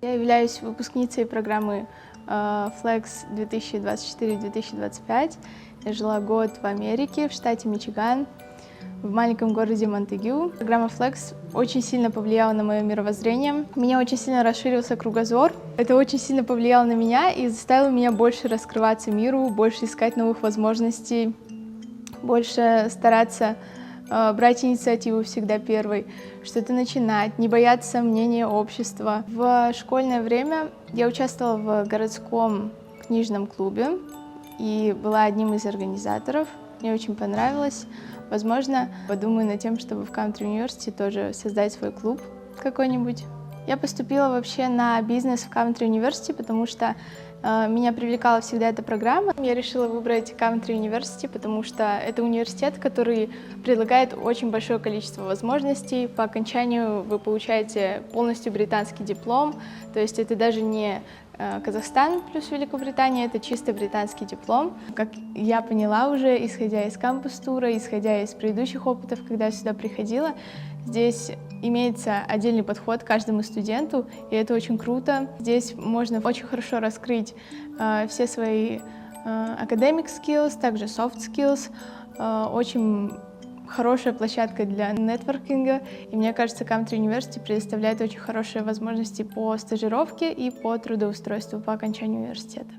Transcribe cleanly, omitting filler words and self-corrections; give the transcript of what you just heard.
Я являюсь выпускницей программы Flex 2024-2025. Я жила год в Америке, в штате Мичиган, в маленьком городе Монтегю. Программа Flex очень сильно повлияла на мое мировоззрение. У меня очень сильно расширился кругозор. Это очень сильно повлияло на меня и заставило меня больше раскрываться миру, больше искать новых возможностей, больше стараться брать инициативу всегда первой, что-то начинать, не бояться мнения общества. В школьное время я участвовала в городском книжном клубе и была одним из организаторов. Мне очень понравилось. Возможно, подумаю над тем, чтобы в Country University тоже создать свой клуб какой-нибудь. Я поступила вообще на бизнес в Country University, потому что меня привлекала всегда эта программа. Я решила выбрать Country University, потому что это университет, который предлагает очень большое количество возможностей. По окончанию вы получаете полностью британский диплом, то есть это даже не Казахстан плюс Великобритания, это чисто британский диплом. Как я поняла уже, исходя из кампус-тура, исходя из предыдущих опытов, когда я сюда приходила, здесь имеется отдельный подход к каждому студенту, и это очень круто. Здесь можно очень хорошо раскрыть все свои academic skills, также soft skills. Очень хорошая площадка для нетворкинга, и мне кажется, Country University предоставляет очень хорошие возможности по стажировке и по трудоустройству по окончанию университета.